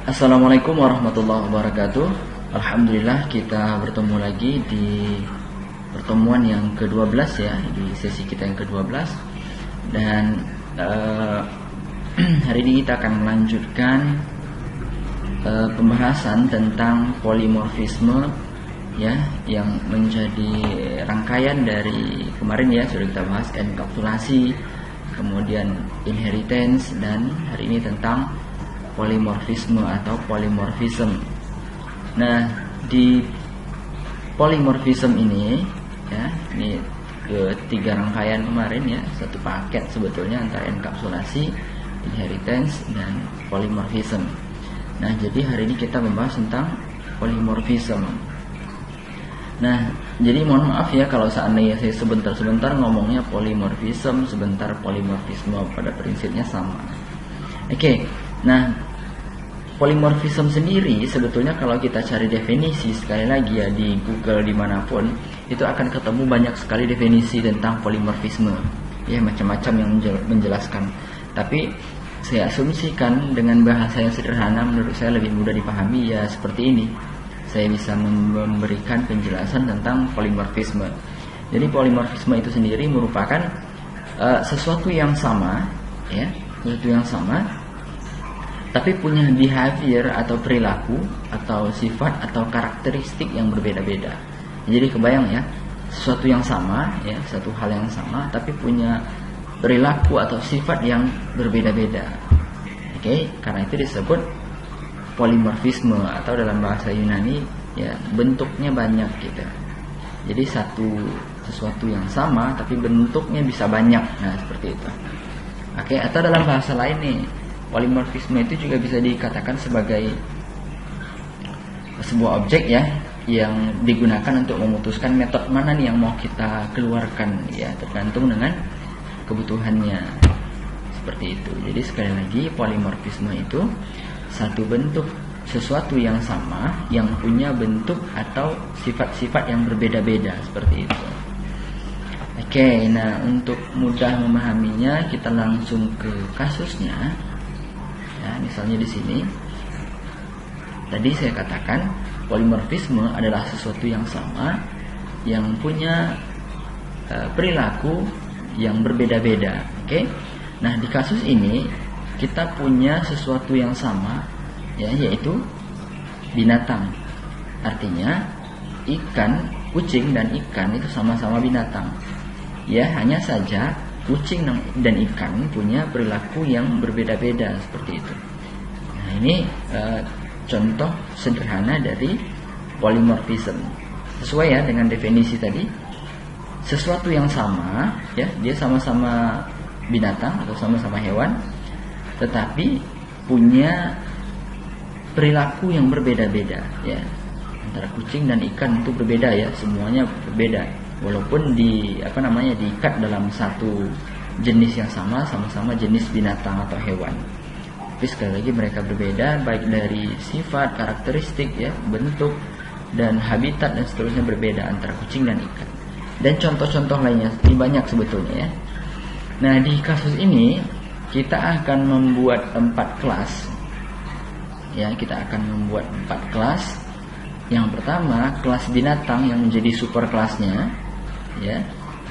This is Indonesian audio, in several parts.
Assalamualaikum warahmatullahi wabarakatuh. Alhamdulillah kita bertemu lagi di pertemuan yang ke-12 ya, di sesi kita yang ke-12. Dan hari ini kita akan melanjutkan pembahasan tentang polimorfisme ya, yang menjadi rangkaian dari kemarin ya, sudah kita bahas enkapsulasi, kemudian inheritance, dan hari ini tentang polimorfisme atau polymorphism. Nah, di polymorphism ini ya, ini ketiga rangkaian kemarin ya, satu paket sebetulnya antara enkapsulasi, inheritance, dan polymorphism. Nah, jadi hari ini kita membahas tentang polymorphism. Nah, jadi mohon maaf ya kalau seandainya saya sebentar-sebentar ngomongnya polymorphism, sebentar polymorphisme, pada prinsipnya sama. Oke. Nah, polimorfisme sendiri sebetulnya kalau kita cari definisi, sekali lagi ya, di Google dimanapun itu akan ketemu banyak sekali definisi tentang polimorfisme ya, macam-macam yang menjelaskan. Tapi saya asumsikan dengan bahasa yang sederhana, menurut saya lebih mudah dipahami ya, seperti ini saya bisa memberikan penjelasan tentang polimorfisme. Jadi polimorfisme itu sendiri merupakan sesuatu yang sama ya, sesuatu yang sama tapi punya behavior atau perilaku atau sifat atau karakteristik yang berbeda-beda. Jadi kebayang ya, sesuatu yang sama ya, satu hal yang sama tapi punya perilaku atau sifat yang berbeda-beda. Oke, karena itu disebut polimorfisme, atau dalam bahasa Yunani ya, bentuknya banyak gitu. Jadi sesuatu yang sama tapi bentuknya bisa banyak. Nah, seperti itu. Oke, atau dalam bahasa lain nih, polimorfisme itu juga bisa dikatakan sebagai sebuah objek ya, yang digunakan untuk memutuskan metode mana nih yang mau kita keluarkan ya, tergantung dengan kebutuhannya. Seperti itu. Jadi sekali lagi, polimorfisme itu satu bentuk sesuatu yang sama yang punya bentuk atau sifat-sifat yang berbeda-beda, seperti itu. Oke, nah untuk mudah memahaminya kita langsung ke kasusnya. Ya, misalnya di sini tadi saya katakan polimorfisme adalah sesuatu yang sama yang punya perilaku yang berbeda-beda. Oke. Nah, di kasus ini kita punya sesuatu yang sama ya, yaitu binatang. Artinya ikan, kucing dan ikan itu sama-sama binatang. Ya, hanya saja kucing dan ikan punya perilaku yang berbeda-beda, seperti itu. Nah, ini contoh sederhana dari polymorphism. Sesuai ya dengan definisi tadi, sesuatu yang sama ya, dia sama-sama binatang atau sama-sama hewan, tetapi punya perilaku yang berbeda-beda ya. Antara kucing dan ikan itu berbeda ya, semuanya berbeda. Walaupun diikat dalam satu jenis yang sama, sama-sama jenis binatang atau hewan. Tapi sekali lagi mereka berbeda, baik dari sifat, karakteristik ya, bentuk, dan habitat dan seterusnya berbeda antara kucing dan ikan. Dan contoh-contoh lainnya ini banyak sebetulnya ya. Nah, di kasus ini kita akan membuat 4 kelas. Ya, kita akan membuat 4 kelas. Yang pertama, kelas binatang yang menjadi super kelasnya. Ya,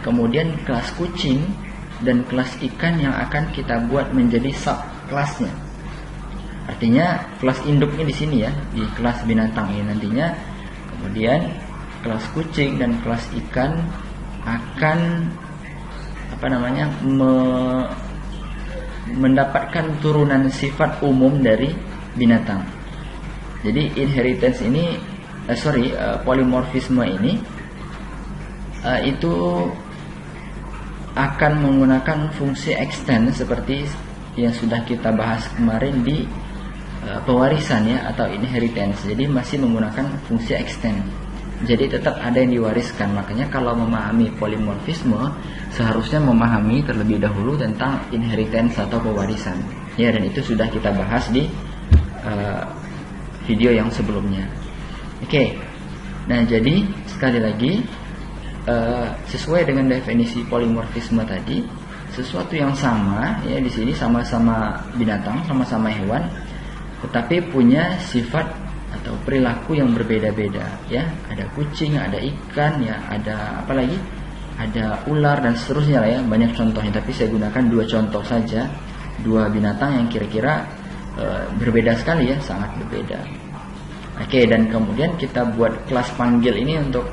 kemudian kelas kucing dan kelas ikan yang akan kita buat menjadi sub kelasnya. Artinya kelas induknya di sini ya, di kelas binatang ini nantinya. Kemudian kelas kucing dan kelas ikan akan mendapatkan turunan sifat umum dari binatang. Jadi inheritance ini polymorphisme ini itu akan menggunakan fungsi extend seperti yang sudah kita bahas kemarin di pewarisan ya, atau inheritance. Jadi masih menggunakan fungsi extend. Jadi tetap ada yang diwariskan. Makanya kalau memahami polymorphisme seharusnya memahami terlebih dahulu tentang inheritance atau pewarisan. Ya, dan itu sudah kita bahas di video yang sebelumnya. Oke. Nah, jadi sekali lagi sesuai dengan definisi polimorfisme tadi, sesuatu yang sama ya, di sini sama-sama binatang, sama-sama hewan, tetapi punya sifat atau perilaku yang berbeda-beda ya. Ada kucing, ada ikan ya, ada apa lagi? Ada ular dan seterusnya lah ya, banyak contohnya, tapi saya gunakan 2 contoh saja, 2 binatang yang kira-kira berbeda sekali ya, sangat berbeda. Oke, dan kemudian kita buat kelas panggil ini untuk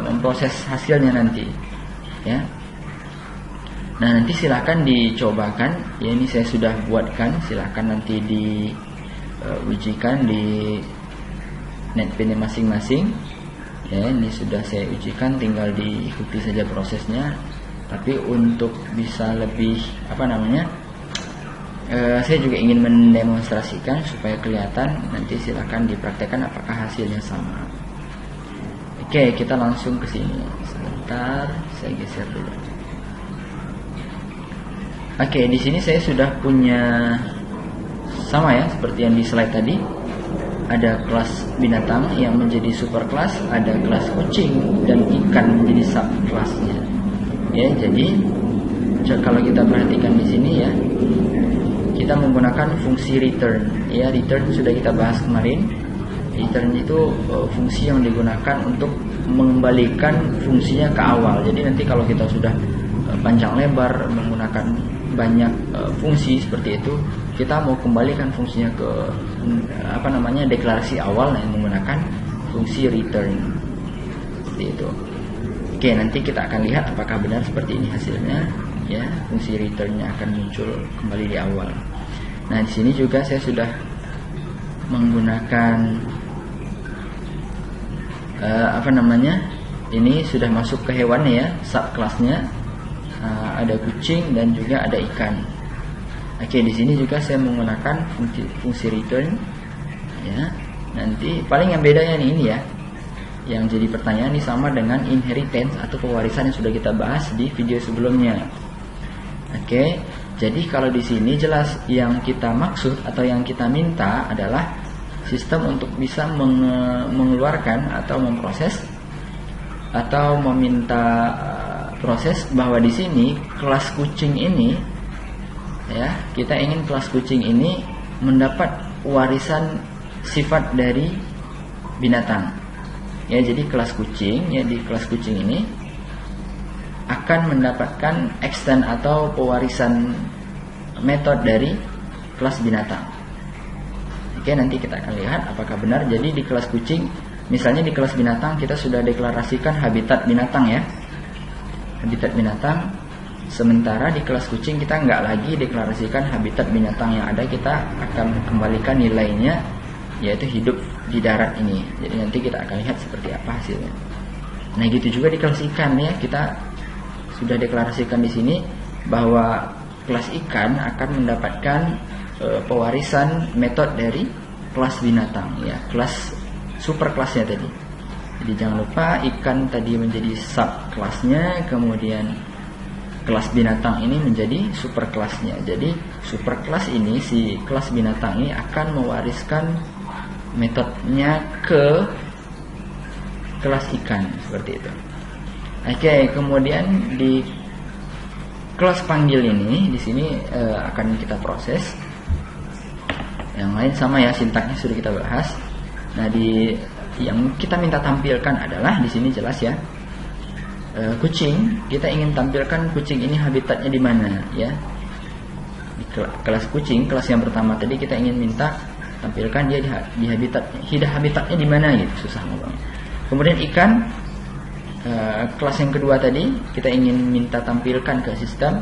memproses hasilnya nanti ya. Nah, nanti silahkan dicobakan ya, ini saya sudah buatkan, silahkan nanti diujikan di netpad masing-masing ya. Ini sudah saya ujikan, tinggal diikuti saja prosesnya. Tapi untuk bisa lebih saya juga ingin mendemonstrasikan supaya kelihatan, nanti silahkan dipraktekkan apakah hasilnya sama. Oke, kita langsung ke sini. Sebentar, saya geser dulu. Oke, di sini saya sudah punya sama ya, seperti yang di slide tadi. Ada kelas binatang yang menjadi super kelas, ada kelas kucing dan ikan menjadi sub kelasnya. Ya, jadi kalau kita perhatikan di sini ya, kita menggunakan fungsi return. Ya, return sudah kita bahas kemarin. Return itu fungsi yang digunakan untuk mengembalikan fungsinya ke awal. Jadi nanti kalau kita sudah panjang lebar menggunakan banyak fungsi seperti itu, kita mau kembalikan fungsinya ke deklarasi awal yang menggunakan fungsi return seperti itu. Oke, nanti kita akan lihat apakah benar seperti ini hasilnya ya. Fungsi returnnya akan muncul kembali di awal. Nah, di sini juga saya sudah menggunakan ini sudah masuk ke hewannya ya, subkelasnya. Ada kucing dan juga ada ikan. Oke, di sini juga saya menggunakan fungsi return ya. Nanti paling yang bedanya ini ya, yang jadi pertanyaan ini sama dengan inheritance atau pewarisan yang sudah kita bahas di video sebelumnya. Oke, jadi kalau di sini jelas yang kita maksud atau yang kita minta adalah sistem untuk bisa mengeluarkan atau memproses atau meminta proses bahwa di sini kelas kucing ini ya, kita ingin kelas kucing ini mendapat warisan sifat dari binatang ya. Jadi kelas kucing ya, di kelas kucing ini akan mendapatkan extend atau pewarisan metode dari kelas binatang. Oke, nanti kita akan lihat apakah benar. Jadi di kelas kucing, misalnya di kelas binatang kita sudah deklarasikan habitat binatang ya, habitat binatang. Sementara di kelas kucing kita nggak lagi deklarasikan habitat binatang yang ada, kita akan kembalikan nilainya yaitu hidup di darat ini. Jadi nanti kita akan lihat seperti apa hasilnya. Nah, gitu juga di kelas ikan ya, kita sudah deklarasikan di sini bahwa kelas ikan akan mendapatkan pewarisan metode dari kelas binatang ya, kelas super kelasnya tadi. Jadi jangan lupa ikan tadi menjadi sub kelasnya, kemudian kelas binatang ini menjadi super kelasnya. Jadi super kelas ini, si kelas binatang ini akan mewariskan metodenya ke kelas ikan seperti itu. Oke, kemudian di kelas panggil ini di sini akan kita proses. Yang lain sama ya, sintaknya sudah kita bahas. Nah, yang kita minta tampilkan adalah di sini jelas ya, kucing. Kita ingin tampilkan kucing ini habitatnya di mana ya. Di kelas kucing, kelas yang pertama tadi kita ingin minta tampilkan dia di habitatnya di mana gitu, susah ngomong. Kemudian ikan, kelas yang kedua tadi kita ingin minta tampilkan ke sistem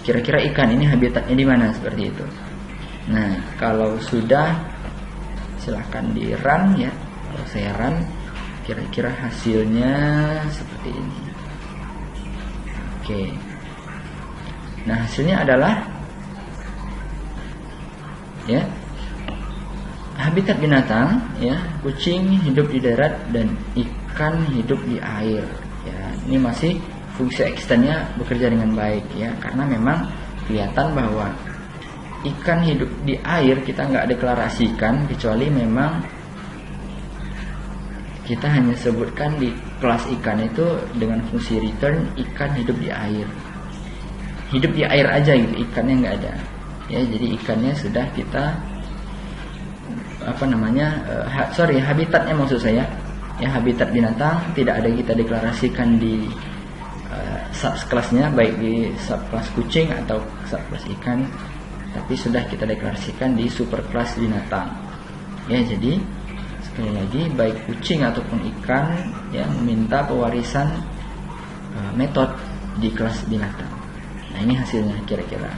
kira-kira ikan ini habitatnya di mana seperti itu. Nah, kalau sudah silahkan di run ya. Kalau saya run, kira-kira hasilnya seperti ini. Oke. Nah, hasilnya adalah ya, habitat binatang ya, kucing hidup di darat dan ikan hidup di air ya. Ini masih fungsi extendnya bekerja dengan baik ya, karena memang kelihatan bahwa ikan hidup di air kita nggak deklarasikan, kecuali memang kita hanya sebutkan di kelas ikan itu dengan fungsi return ikan hidup di air. Hidup di air aja gitu, ikannya nggak ada ya. Jadi ikannya sudah kita habitatnya maksud saya. Ya, habitat binatang tidak ada kita deklarasikan di subkelasnya, baik di subkelas kucing atau subkelas ikan, tapi sudah kita deklarasikan di superkelas binatang. Ya, jadi sekali lagi baik kucing ataupun ikan ya meminta pewarisan metode di kelas binatang. Nah, ini hasilnya kira-kira.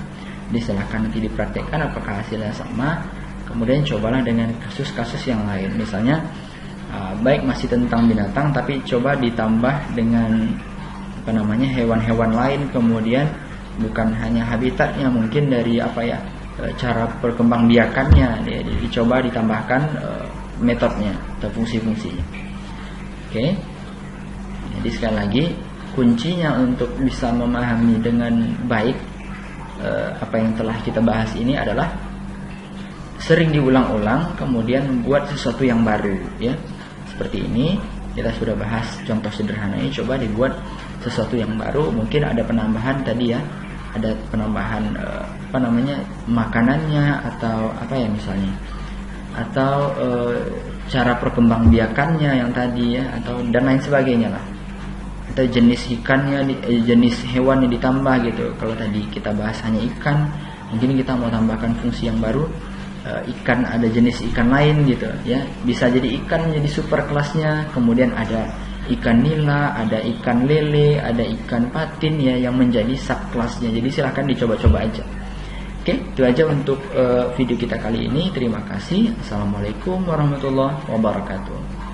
Silakan nanti dipraktekkan apakah hasilnya sama. Kemudian cobalah dengan kasus-kasus yang lain. Misalnya baik masih tentang binatang tapi coba ditambah dengan hewan-hewan lain, kemudian bukan hanya habitatnya, mungkin dari cara perkembangbiakannya dicoba ditambahkan metodenya atau fungsi-fungsinya. Oke. Jadi sekali lagi kuncinya untuk bisa memahami dengan baik apa yang telah kita bahas ini adalah sering diulang-ulang, kemudian membuat sesuatu yang baru ya. Seperti ini kita sudah bahas contoh sederhananya, coba dibuat sesuatu yang baru, mungkin ada penambahan tadi ya, ada penambahan makanannya atau misalnya, atau cara perkembangbiakannya yang tadi ya, atau dan lain sebagainya lah, atau jenis ikannya, jenis hewannya ditambah gitu. Kalau tadi kita bahas hanya ikan, mungkin kita mau tambahkan fungsi yang baru, ikan, ada jenis ikan lain gitu ya, bisa jadi ikan menjadi super kelasnya, kemudian ada ikan nila, ada ikan lele, ada ikan patin ya yang menjadi subkelasnya. Jadi silahkan dicoba-coba aja. Oke, itu aja untuk video kita kali ini. Terima kasih. Assalamualaikum warahmatullahi wabarakatuh.